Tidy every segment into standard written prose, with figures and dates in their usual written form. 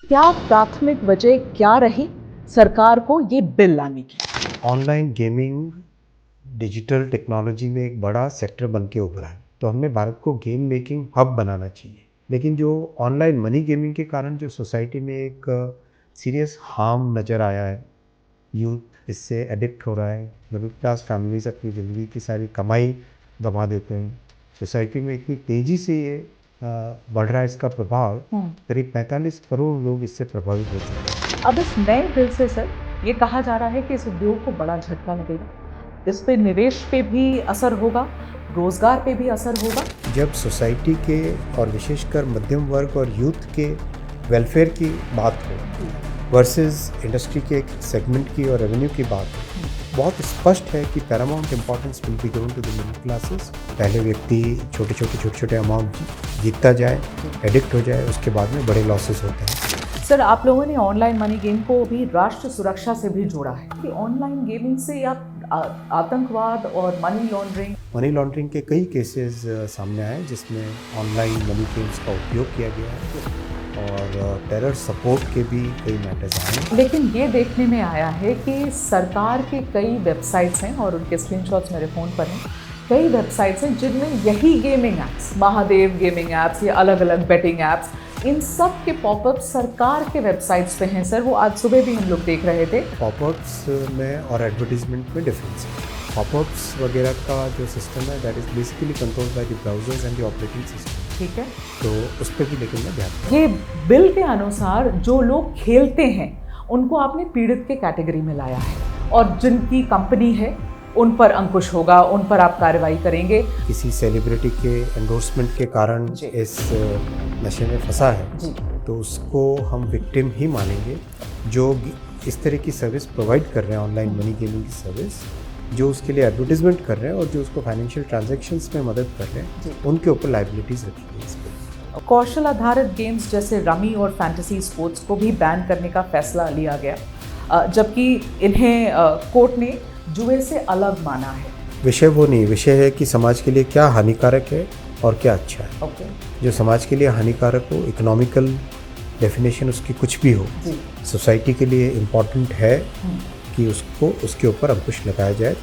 क्या प्राथमिक वजह क्या रही सरकार को ये बिल लाने की? ऑनलाइन गेमिंग डिजिटल टेक्नोलॉजी में एक बड़ा सेक्टर बन के उभरा है, तो हमें भारत को गेम मेकिंग हब बनाना चाहिए। लेकिन जो ऑनलाइन मनी गेमिंग के कारण जो सोसाइटी में एक सीरियस हार्म नज़र आया है, यूथ इससे एडिक्ट हो रहा है। मिडिल क्लास फैमिलीज अपनी ज़िंदगी की सारी कमाई गंवा देते हैं। सोसाइटी में इतनी तेज़ी से ये बढ़ रहा है इसका प्रभाव, करीब 45 करोड़ लोग इससे प्रभावित हो चुके हैं। अब इस नए बिल से सर ये कहा जा रहा है कि इस उद्योग को बड़ा झटका लगेगा, इस पे निवेश पे भी असर होगा, रोजगार पे भी असर होगा। जब सोसाइटी के और विशेषकर मध्यम वर्ग और यूथ के वेलफेयर की बात हो वर्सेस इंडस्ट्री के एक सेगमेंट की और रेवेन्यू की बात हो, बहुत स्पष्ट है कि paramount importance will be given to the middle classes. पहले व्यक्ति छोटे छोटे अमाउंट जीतता जाए, एडिक्ट हो जाए, उसके बाद में बड़े लॉसेस होते हैं। सर आप लोगों ने ऑनलाइन मनी गेम को भी राष्ट्र सुरक्षा से भी जोड़ा है कि ऑनलाइन गेमिंग से आप आतंकवाद और मनी लॉन्ड्रिंग के कई केसेस सामने आए जिसमें ऑनलाइन मनी गेम्स का उपयोग किया गया है और टेरर सपोर्ट के भी कई मैटर्स आए हैं। लेकिन ये देखने में आया है कि सरकार के कई वेबसाइट्स हैं और उनके स्क्रीनशॉट्स मेरे फ़ोन पर हैं। कई वेबसाइट्स हैं जिनमें यही gaming apps, Mahadev gaming apps या अलग अलग बेटिंग ऐप्स, इन सब के पॉपअप सरकार के वेबसाइट्स पे हैं सर। वो आज सुबह भी हम लोग देख रहे थे। पॉपअप्स में और एडवर्टीजमेंट में डिफरेंस है। पॉपअप्स वगैरह का जो सिस्टम है that is basically controlled by the browsers and the operating system. ठीक है, तो उस पर भी लेकिन मैं ध्यान ये बिल के अनुसार जो लोग खेलते हैं उनको आपने पीड़ित के कैटेगरी में लाया है और जिनकी कंपनी है उन पर अंकुश होगा, उन पर आप कार्रवाई करेंगे। किसी सेलिब्रिटी के एंडोर्समेंट के कारण जी। इस नशे में फंसा है जी। तो उसको हम विक्टिम ही मानेंगे। जो इस तरह की सर्विस प्रोवाइड कर रहे हैं, ऑनलाइन मनी गेमिंग की सर्विस, जो उसके लिए एडवर्टीजमेंट कर रहे हैं और जो उसको फाइनेंशियल ट्रांजैक्शंस में मदद कर रहे हैं, उनके ऊपर लाइबिलिटीज़ रखी गई इस पर। कौशल आधारित गेम्स जैसे रमी और फैंटेसी स्पोर्ट्स को भी बैन करने का फैसला लिया गया, जबकि इन्हें कोर्ट ने जुए से अलग माना है। विषय वो नहीं, विषय है कि समाज के लिए क्या हानिकारक है और क्या अच्छा है। ओके। जो समाज के लिए हानिकारक हो, इकोनॉमिकल डेफिनेशन उसकी कुछ भी हो, सोसाइटी के लिए इम्पॉर्टेंट है कि उसको उसके ऊपर अंकुश लगाया जाए।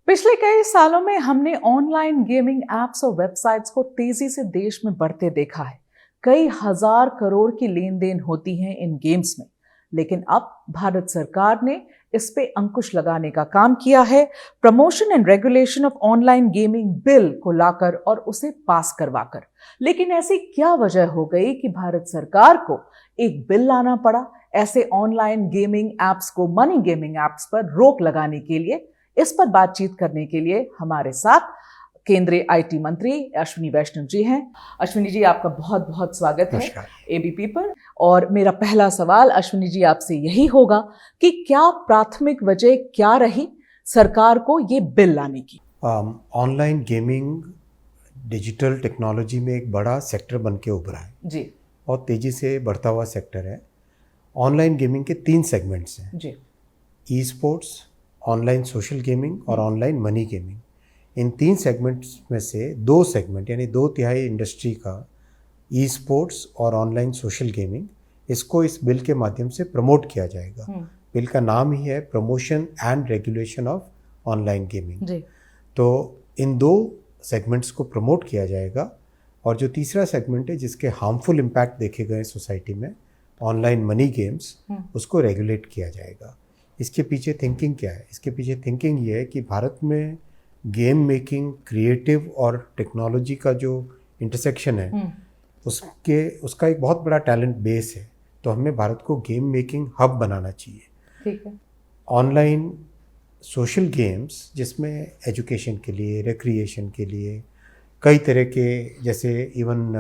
पिछले कई सालों में हमने ऑनलाइन गेमिंग एप्स और वेबसाइट्स को तेजी से देश में बढ़ते देखा है। कई हजार करोड़ की लेन देन होती है इन गेम्स में, लेकिन अब भारत सरकार ने इस पे अंकुश लगाने का काम किया है। Promotion and regulation of online gaming bill को लाकर और उसे पास करवाकर। लेकिन ऐसी क्या वजह हो गई कि भारत सरकार को एक बिल लाना पड़ा ऐसे ऑनलाइन गेमिंग एप्स को, मनी गेमिंग एप्स पर रोक लगाने के लिए? इस पर बातचीत करने के लिए हमारे साथ केंद्रीय आईटी मंत्री अश्विनी वैष्णव जी हैं। अश्विनी जी, आपका बहुत बहुत स्वागत है एबीपी पर। और मेरा पहला सवाल अश्विनी जी आपसे यही होगा कि क्या प्राथमिक वजह क्या रही सरकार को ये बिल लाने की? ऑनलाइन गेमिंग डिजिटल टेक्नोलॉजी में एक बड़ा सेक्टर बन के उभरा है जी। और तेज़ी से बढ़ता हुआ सेक्टर है। ऑनलाइन गेमिंग के 3 सेगमेंट्स हैं जी। E sports, online social gaming और ऑनलाइन मनी गेमिंग। इन 3 सेगमेंट्स में से 2 सेगमेंट यानी 2/3 इंडस्ट्री का ई स्पोर्ट्स और ऑनलाइन सोशल गेमिंग, इसको इस बिल के माध्यम से प्रमोट किया जाएगा। बिल का नाम ही है promotion and regulation of online gaming. तो इन 2 सेगमेंट्स को प्रमोट किया जाएगा और जो तीसरा सेगमेंट है जिसके हार्मफुल इम्पैक्ट देखे गए सोसाइटी में, ऑनलाइन मनी गेम्स, उसको रेगुलेट किया जाएगा। इसके पीछे थिंकिंग क्या है? इसके पीछे थिंकिंग ये है कि भारत में गेम मेकिंग, क्रिएटिव और टेक्नोलॉजी का जो इंटरसेक्शन है, उसका एक बहुत बड़ा टैलेंट बेस है। तो हमें भारत को गेम मेकिंग हब बनाना चाहिए। ठीक है। ऑनलाइन सोशल गेम्स जिसमें एजुकेशन के लिए, रिक्रिएशन के लिए, कई तरह के, जैसे इवन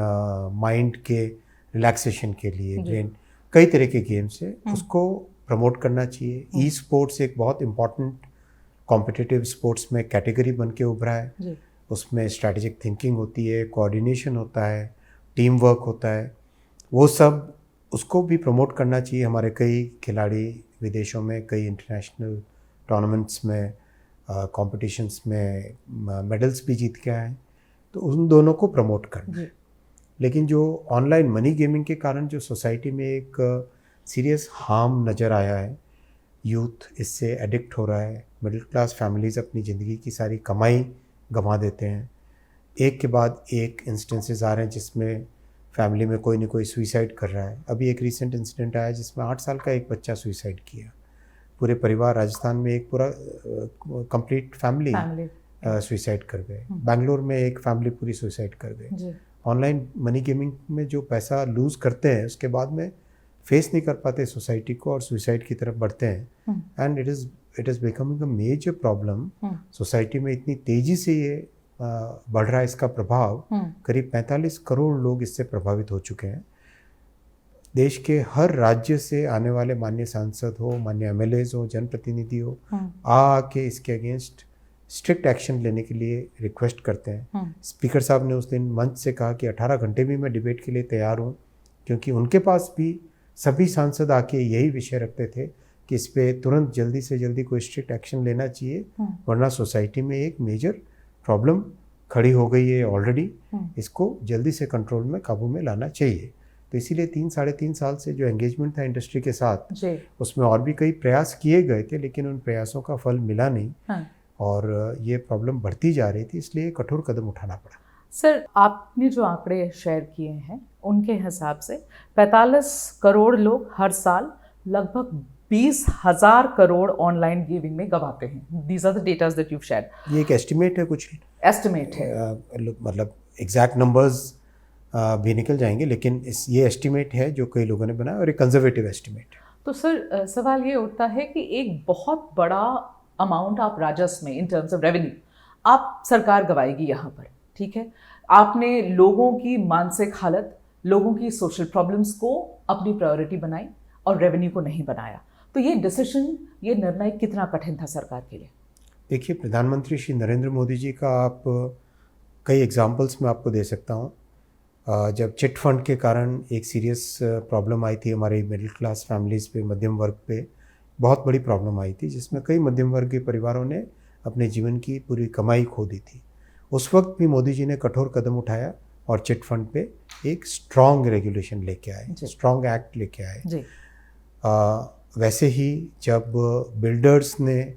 माइंड के रिलैक्सेशन के लिए, ब्रेन, कई तरह के गेम्स है, उसको प्रमोट करना चाहिए। ई स्पोर्ट्स एक बहुत इम्पॉर्टेंट कॉम्पिटिटिव स्पोर्ट्स में कैटेगरी बन के उभरा है। उसमें स्ट्रैटेजिक थिंकिंग होती है, कोऑर्डिनेशन होता है, टीम वर्क होता है, वो सब उसको भी प्रमोट करना चाहिए। हमारे कई खिलाड़ी विदेशों में कई इंटरनेशनल टूर्नामेंट्स में, कॉम्पिटिशन्स में मेडल्स भी जीत के आए हैं, तो उन दोनों को प्रमोट करना है। लेकिन जो ऑनलाइन मनी गेमिंग के कारण जो सोसाइटी में एक सीरियस हार्म नज़र आया है, यूथ इससे एडिक्ट हो रहा है, मिडिल क्लास फैमिलीज़ अपनी ज़िंदगी की सारी कमाई गंवा देते हैं, एक के बाद एक इंस्टेंसेस आ रहे हैं जिसमें फैमिली में कोई ना कोई सुइसाइड कर रहा है। अभी एक रिसेंट इंसिडेंट आया जिसमें 8 साल का एक बच्चा सुइसाइड किया। पूरे परिवार, राजस्थान में एक पूरा कंप्लीट फैमिली सुइसाइड कर गए। बैंगलोर में एक फैमिली पूरी सुइसाइड कर गए। ऑनलाइन मनी गेमिंग में जो पैसा लूज़ करते हैं उसके बाद में फेस नहीं कर पाते सोसाइटी को और सुइसाइड की तरफ बढ़ते हैं। And it is becoming a major problem. Society में इतनी तेज़ी से ये बढ़ रहा है इसका प्रभाव। करीब 45 करोड़ लोग इससे प्रभावित हो चुके हैं। देश के हर राज्य से आने वाले माननीय सांसद हो, माननीय MLAs हो, जनप्रतिनिधि हो, आके इसके अगेंस्ट स्ट्रिक्ट एक्शन लेने के लिए रिक्वेस्ट करते हैं। स्पीकर साहब ने उस दिन मंच से कहा कि 18 घंटे भी मैं डिबेट के लिए तैयार हूँ, क्योंकि उनके पास भी सभी सांसद आके यही विषय रखते थे कि इस पर तुरंत जल्दी से जल्दी कोई स्ट्रिक्ट एक्शन लेना चाहिए, वरना सोसाइटी में एक मेजर प्रॉब्लम खड़ी हो गई है ऑलरेडी। इसको जल्दी से कंट्रोल में, काबू में लाना चाहिए। तो इसीलिए 3-3.5 साल से जो एंगेजमेंट था इंडस्ट्री के साथ जी। उसमें और भी कई प्रयास किए गए थे, लेकिन उन प्रयासों का फल मिला नहीं। और ये प्रॉब्लम बढ़ती जा रही थी, इसलिए कठोर कदम उठाना पड़ा। सर, आपने जो आंकड़े शेयर किए हैं उनके हिसाब से 45 करोड़ लोग हर साल लगभग 20,000 करोड़ ऑनलाइन गेमिंग में गवाते हैं। These are the datas that you shared. ये एक एस्टिमेट है, कुछ एस्टिमेट है, मतलब एग्जैक्ट नंबर्स भी निकल जाएंगे, लेकिन ये एस्टिमेट है जो कई लोगों ने बनाया और एक कंजर्वेटिव एस्टिमेट। तो सर, सवाल ये उठता है कि एक बहुत बड़ा अमाउंट आप राजस्व में, इन टर्म्स ऑफ रेवेन्यू, आप सरकार गवाएगी यहाँ पर, ठीक है। आपने लोगों की मानसिक हालत, लोगों की सोशल प्रॉब्लम्स को अपनी प्रायोरिटी बनाई और रेवेन्यू को नहीं बनाया। तो ये डिसीजन, ये निर्णय कितना कठिन था सरकार के लिए? देखिए, प्रधानमंत्री श्री नरेंद्र मोदी जी का आप कई एग्जाम्पल्स मैं आपको दे सकता हूँ। जब चिट फंड के कारण एक सीरियस प्रॉब्लम आई थी हमारे मिडिल क्लास फैमिलीज़ पे, मध्यम वर्ग पे बहुत बड़ी प्रॉब्लम आई थी, जिसमें कई मध्यम वर्ग के परिवारों ने अपने जीवन की पूरी कमाई खो दी थी। उस वक्त भी मोदी जी ने कठोर कदम उठाया और चिट फंड पे एक स्ट्रॉन्ग रेगुलेशन लेके आए, स्ट्रॉन्ग एक्ट लेके आए। वैसे ही जब बिल्डर्स ने,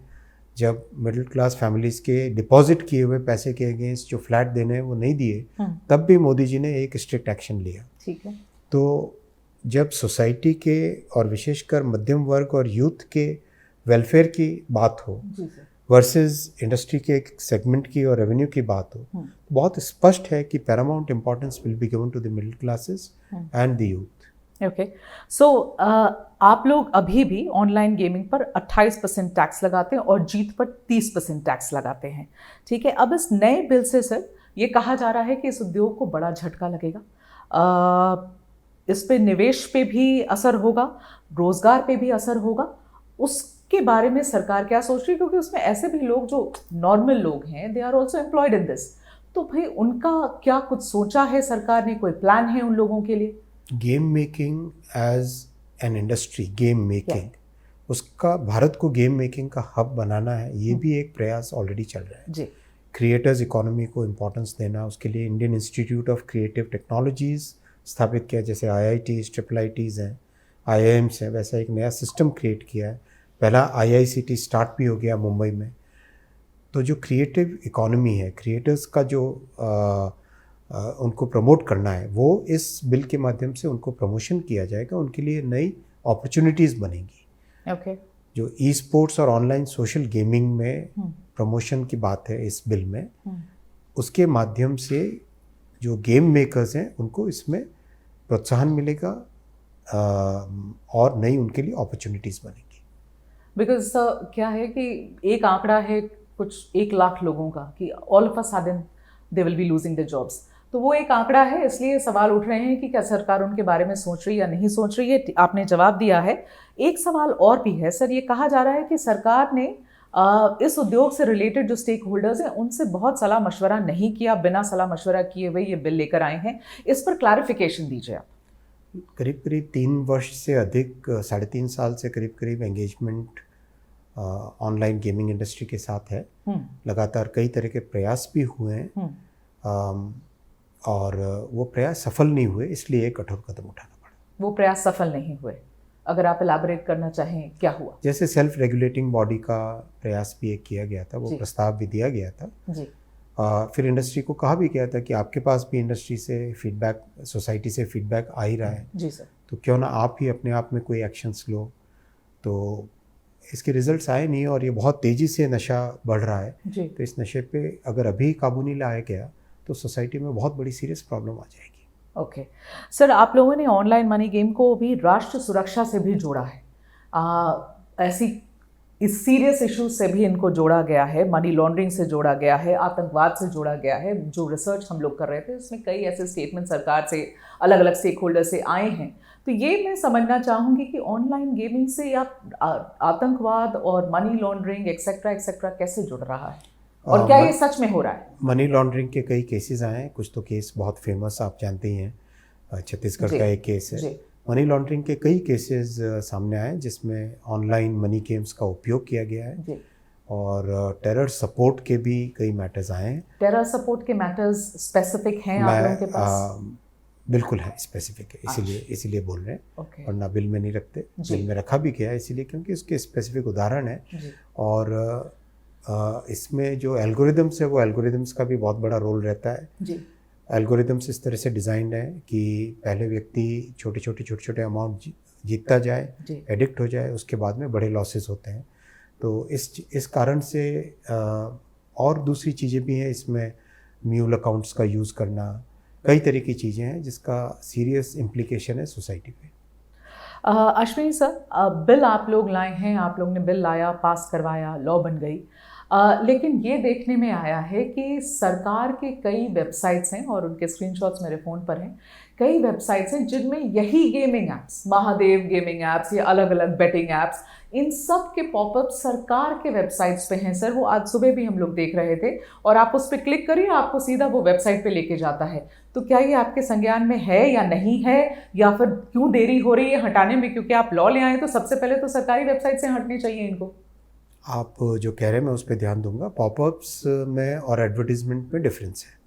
जब मिडिल क्लास फैमिलीज़ के डिपॉजिट किए हुए पैसे के अगेंस्ट जो फ्लैट देने हैं वो नहीं दिए, तब भी मोदी जी ने एक स्ट्रिक्ट एक्शन लिया। ठीक है। तो जब सोसाइटी के और विशेषकर मध्यम वर्ग और यूथ के वेलफेयर की बात हो वर्सेस इंडस्ट्री के एक सेगमेंट की और रेवेन्यू की बात हो, बहुत स्पष्ट है कि paramount importance will be given to the middle classes and the youth. Okay, so आप लोग अभी भी ऑनलाइन गेमिंग पर 28% टैक्स लगाते हैं और जीत पर 30% टैक्स लगाते हैं, ठीक है। अब इस नए बिल से सर ये कहा जा रहा है कि इस उद्योग को बड़ा झटका लगेगा, इस पे निवेश पे भी असर होगा, रोजगार पे भी असर होगा। उसके बारे में सरकार क्या सोच रही है? क्योंकि उसमें ऐसे भी लोग जो नॉर्मल लोग हैं, they are also employed in this. तो भाई उनका क्या कुछ सोचा है सरकार ने? कोई प्लान है उन लोगों के लिए? Game making as an industry, game making, उसका भारत को गेम मेकिंग का हब बनाना है, ये भी एक प्रयास ऑलरेडी चल रहा है जी। क्रिएटर्स इकोनॉमी को इम्पोर्टेंस देना, उसके लिए Indian Institute of Creative Technologies स्थापित किया, जैसे IITs, IIITs हैं, IIMs हैं, वैसा एक नया सिस्टम क्रिएट किया है। पहला IICT स्टार्ट भी हो गया मुंबई में। तो जो क्रिएटिव इकोनॉमी है, क्रिएटर्स का जो उनको प्रमोट करना है, वो इस बिल के माध्यम से उनको प्रमोशन किया जाएगा, उनके लिए नई अपॉर्चुनिटीज़ बनेंगी। ओके। जो ई स्पोर्ट्स और ऑनलाइन सोशल गेमिंग में प्रमोशन की बात है इस बिल में, उसके माध्यम से जो गेम मेकर्स हैं उनको इसमें प्रोत्साहन मिलेगा और नई उनके लिए अपॉर्चुनिटीज़ बनेंगी। बिकॉज क्या है कि एक आंकड़ा है कुछ 1 लाख लोगों का कि all of a sudden they will be losing the jobs. तो वो एक आंकड़ा है, इसलिए सवाल उठ रहे हैं कि क्या सरकार उनके बारे में सोच रही है या नहीं सोच रही है। आपने जवाब दिया है। एक सवाल और भी है सर, ये कहा जा रहा है कि सरकार ने इस उद्योग से रिलेटेड जो स्टेक होल्डर्स हैं उनसे बहुत सलाह मशवरा नहीं किया, बिना सलाह मशवरा किए हुए ये बिल लेकर आए हैं। इस पर क्लैरिफिकेशन दीजिए आप। करीब 3 वर्ष से अधिक, 3.5 साल से करीब एंगेजमेंट ऑनलाइन गेमिंग इंडस्ट्री के साथ है। लगातार कई तरह के प्रयास भी हुए हैं और वो प्रयास सफल नहीं हुए, इसलिए एक कठोर कदम उठाना पड़ा। वो प्रयास सफल नहीं हुए, अगर आप एलैबोरेट करना चाहें क्या हुआ? जैसे सेल्फ रेगुलेटिंग बॉडी का प्रयास भी एक किया गया था, वो जी। प्रस्ताव भी दिया गया था। जी। फिर इंडस्ट्री को कहा भी गया था कि आपके पास भी इंडस्ट्री से फीडबैक, सोसाइटी से फीडबैक आ ही रहा है, जी सर। तो क्यों ना आप ही अपने आप में कोई एक्शंस लो। तो इसके रिजल्ट्स आए नहीं और ये बहुत तेज़ी से नशा बढ़ रहा है। जी। तो इस नशे पे अगर अभी काबू नहीं लाया गया तो सोसाइटी में बहुत बड़ी सीरियस प्रॉब्लम आ जाएगी। ओके सर, आप लोगों ने ऑनलाइन मनी गेम को भी राष्ट्र सुरक्षा से भी जोड़ा है। ऐसी इस सीरियस इशू से भी इनको जोड़ा गया है, मनी लॉन्ड्रिंग से जोड़ा गया है, आतंकवाद से जोड़ा गया है। जो रिसर्च हम लोग कर रहे थे उसमें कई ऐसे स्टेटमेंट सरकार से, अलग अलग स्टेक होल्डर से आए हैं। तो ये मैं समझना चाहूँगी कि ऑनलाइन गेमिंग से आप आतंकवाद और मनी लॉन्ड्रिंग एक्सेट्रा कैसे जुड़ रहा है, और क्या ये सच में हो रहा है? मनी लॉन्ड्रिंग के कई केसेस आए हैं, कुछ तो केस बहुत फेमस आप जानते ही हैं, छत्तीसगढ़ का एक केस है। मनी लॉन्ड्रिंग के कई केसेस सामने आए जिसमें ऑनलाइन मनी गेम्स का उपयोग किया गया है जी। और टेरर सपोर्ट के भी कई मैटर्स आए हैं। टेरर सपोर्ट के मैटर्स स्पेसिफिक हैं आप लोगों के पास? बिल्कुल है, स्पेसिफिक है, इसीलिए बोल रहे हैं। और ना बिल में नहीं रखते, बिल में रखा भी गया है इसीलिए क्योंकि उसके स्पेसिफिक उदाहरण है। और इसमें जो एल्गोरिदम्स है वो एल्गोरिदम्स का भी बहुत बड़ा रोल रहता है जी। एल्गोरिदम्स इस तरह से डिज़ाइंड है कि पहले व्यक्ति छोटे छोटे अमाउंट जीतता जाए, एडिक्ट हो जाए, उसके बाद में बड़े लॉसेस होते हैं। तो इस कारण से और दूसरी चीज़ें भी हैं इसमें, म्यूल अकाउंट्स का यूज़ करना, कई तरह की चीज़ें हैं जिसका सीरियस इम्प्लीकेशन है सोसाइटी पे। अश्विनी सर, बिल आप लोग लाए हैं, आप लोग ने बिल लाया, पास करवाया, लॉ बन गई, लेकिन ये देखने में आया है कि सरकार के कई वेबसाइट्स हैं और उनके स्क्रीनशॉट्स मेरे फ़ोन पर हैं, कई वेबसाइट्स हैं जिनमें यही gaming apps, Mahadev gaming apps या अलग अलग बेटिंग ऐप्स, इन सब के पॉपअप सरकार के वेबसाइट्स पे हैं सर। वो आज सुबह भी हम लोग देख रहे थे, और आप उस पर क्लिक करिए, आपको सीधा वो वेबसाइट पे लेके जाता है। तो क्या ये आपके संज्ञान में है या नहीं है, या फिर क्यों देरी हो रही है हटाने में? क्योंकि आप लॉ ले आए तो सबसे पहले तो सरकारी वेबसाइट से हटनी चाहिए इनको। आप जो कह रहे हैं मैं उस पर ध्यान दूंगा। पॉपअप्स में और एडवर्टीजमेंट में डिफरेंस है।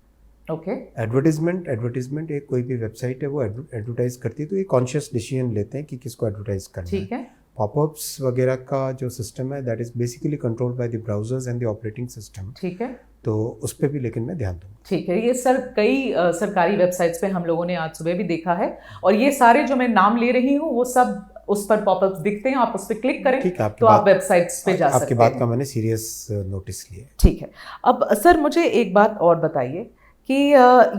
ओके। एडवर्टीजमेंट एक कोई भी वेबसाइट है वो एडवर्टाइज करती है तो ये कॉन्शियस डिसीजन लेते हैं कि किसको एडवर्टाइज करना है। ठीक है। पॉपअप्स वगैरह का जो सिस्टम है that is basically controlled by the browsers and the operating system. ठीक है। तो उस पर भी लेकिन मैं ध्यान दूंगा। ठीक है। ये सर कई सरकारी वेबसाइट्स पे हम लोगों ने आज सुबह भी देखा है, और ये सारे जो मैं नाम ले रही हूँ वो सब उस पर पॉपअप्स दिखते हैं, आप उस पर क्लिक करें तो आप वेबसाइट्स पे जा सकते हैं। आपकी बात का मैंने सीरियस नोटिस लिया। ठीक है। अब सर मुझे एक बात और बताइए कि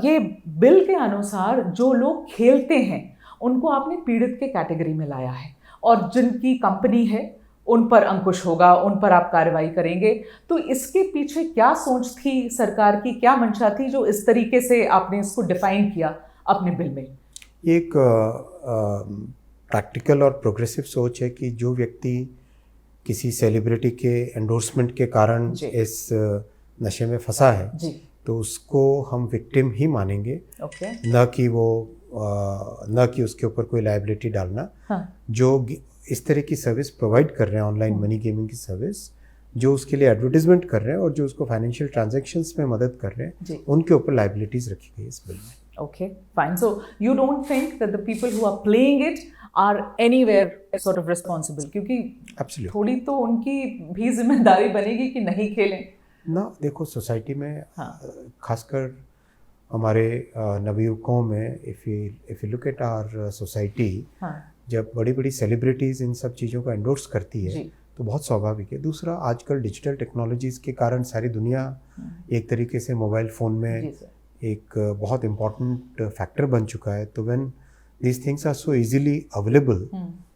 ये बिल के अनुसार जो लोग खेलते हैं उनको आपने पीड़ित के कैटेगरी में लाया है, और जिनकी कंपनी है उन पर अंकुश होगा, उन पर आप कार्रवाई करेंगे। तो इसके पीछे क्या सोच थी सरकार की, क्या मंशा थी जो इस तरीके से आपने इसको डिफाइन किया अपने बिल में? एक प्रैक्टिकल और प्रोग्रेसिव सोच है कि जो व्यक्ति किसी सेलिब्रिटी के एंडोर्समेंट के कारण इस नशे में फंसा है जी, तो उसको हम विक्टिम ही मानेंगे। ओके। न कि उसके ऊपर कोई लायबिलिटी डालना। हाँ। जो इस तरह की सर्विस प्रोवाइड कर रहे हैं, ऑनलाइन मनी गेमिंग की सर्विस, जो उसके लिए एडवर्टीजमेंट कर रहे हैं और जो उसको फाइनेंशियल ट्रांजैक्शंस में मदद कर रहे हैं, उनके ऊपर लायबिलिटीज रखी गई इस बिल में। Okay, fine. So you don't think that the people who are playing it are anywhere sort of responsible? क्योंकि Absolutely. थोड़ी तो उनकी भी जिम्मेदारी बनेगी कि नहीं खेलें ना। देखो सोसाइटी में, खासकर हमारे नवयुवकों में, if you look at our society, जब बड़ी बड़ी सेलिब्रिटीज़ इन सब चीज़ों को एंडोर्स करती है तो बहुत स्वाभाविक है। दूसरा, आजकल डिजिटल टेक्नोलॉजीज़ के कारण सारी दुनिया एक तरीके से मोबाइल फ़ोन में एक बहुत इम्पॉर्टेंट फैक्टर बन चुका है। तो when these things are so easily available,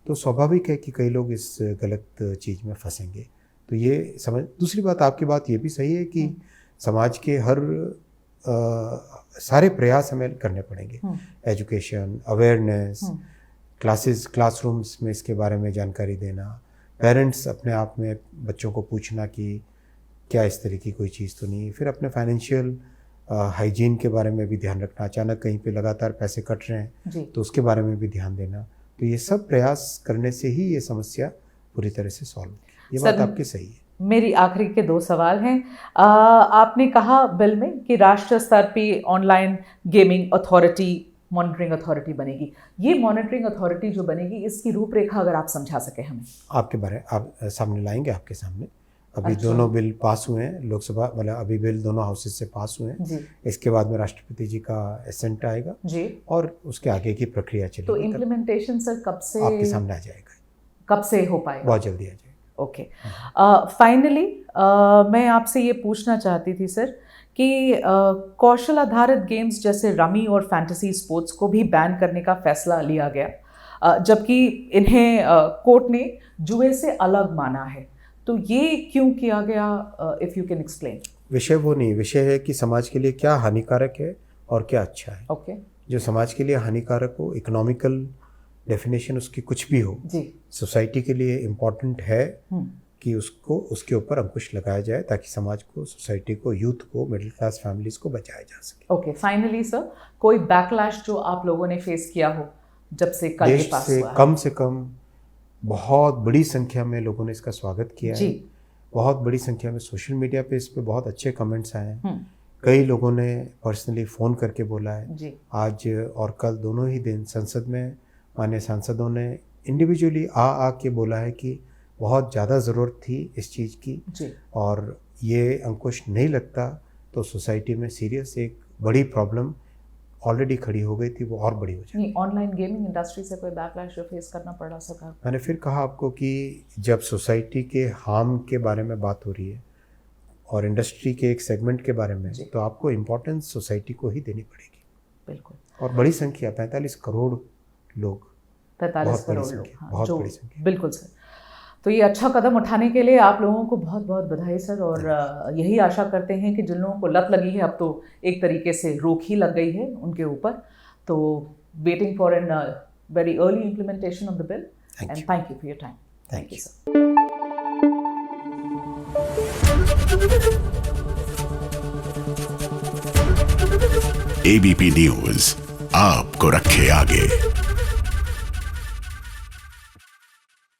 तो स्वाभाविक है कि कई लोग इस गलत चीज़ में फंसेंगे। तो ये समझ। दूसरी बात, आपकी बात ये भी सही है कि समाज के हर सारे प्रयास हमें करने पड़ेंगे। एजुकेशन, अवेयरनेस, क्लासरूम्स में इसके बारे में जानकारी देना, पेरेंट्स अपने आप में बच्चों को पूछना कि क्या इस तरह की कोई चीज़ तो नहीं, फिर अपने फाइनेंशियल हाइजीन के बारे में भी ध्यान रखना। अचानक कहीं पे लगातार पैसे कट रहे हैं तो उसके बारे में भी ध्यान देना। तो ये सब प्रयास करने से ही ये समस्या पूरी तरह से सॉल्व होगी। ये बात आपकी सही है। मेरी आखिरी के 2 सवाल हैं। आपने कहा बिल में कि राष्ट्रीय स्तर पे online gaming authority, monitoring authority बनेगी। ये मॉनिटरिंग अथॉरिटी जो बनेगी, इसकी रूपरेखा अगर आप समझा सकें हमें। आपके बारे आप सामने लाएंगे, आपके सामने अभी अच्छा। दोनों बिल पास हुए हैं लोकसभा, मतलब अभी बिल दोनों हाउसेज से पास हुए हैं जी इसके बाद में राष्ट्रपति जी का एसेंट आएगा जी। और उसके आगे की प्रक्रिया तो चलेगी। इम्प्लीमेंटेशन सर कब से, आपके सामने आ जाएगा, कब से हो पाएगा? बहुत जल्दी आ जाएगा। ओके। फाइनली मैं आपसे ये पूछना चाहती थी सर कि कौशल आधारित गेम्स जैसे रमी और फैंटेसी स्पोर्ट्स को भी बैन करने का फैसला लिया गया, जबकि इन्हें कोर्ट ने जुए से अलग माना है। तो ये क्यों किया गया, इफ़ यू कैन एक्सप्लेन। विषय वो नहीं, विषय है कि समाज के लिए क्या हानिकारक है और क्या अच्छा है। ओके जो समाज के लिए हानिकारक हो, इकोनॉमिकल डेफिनेशन उसकी कुछ भी हो, जी। सोसाइटी के लिए इम्पॉर्टेंट है कि उसको उसके ऊपर अंकुश लगाया जाए ताकि समाज को, सोसाइटी को, यूथ को, मिडिल क्लास फैमिलीज को बचाया जा सके। ओके। फाइनली सर, कोई बैकलैश जो आप लोगों ने फेस किया हो जब से कल ये देश पास से हुआ है? से कम बहुत बड़ी संख्या में लोगों ने इसका स्वागत किया जी। है। बहुत बड़ी संख्या में सोशल मीडिया पे इस पे बहुत अच्छे कमेंट्स आए हैं। हम्म, कई लोगों ने पर्सनली फ़ोन करके बोला है। जी आज और कल दोनों ही दिन संसद में माननीय सांसदों ने इंडिविजुअली आ के बोला है कि बहुत ज़्यादा ज़रूरत थी इस चीज़ की, जी। और ये अंकुश नहीं लगता तो सोसाइटी में सीरियस एक बड़ी प्रॉब्लम ऑलरेडी खड़ी हो गई थी, वो और बड़ी हो जाएगी। नहीं, ऑनलाइन गेमिंग इंडस्ट्री से कोई बैकलैश जो फेस करना पड़ा सरकार? मैंने फिर कहा आपको कि जब सोसाइटी के हार्म के बारे में बात हो रही है और इंडस्ट्री के एक सेगमेंट के बारे में, जी। तो आपको इम्पोर्टेंस सोसाइटी को ही देनी पड़ेगी। बिल्कुल। और बड़ी संख्या 45 करोड़ लोग, 45 बहुत बड़ी करोड़ लोग, संख्या, हाँ, बहुत जो बड़ी संख्या। बिल्कुल सर। तो ये अच्छा कदम उठाने के लिए आप लोगों को बहुत बहुत बधाई सर, और यही आशा करते हैं कि जिन लोगों को लत लगी है अब तो एक तरीके से रोक ही लग गई है उनके ऊपर। तो waiting for an very early implementation of the bill, and thank you for your time. Thank you sir. ABP news आपको रखे आगे।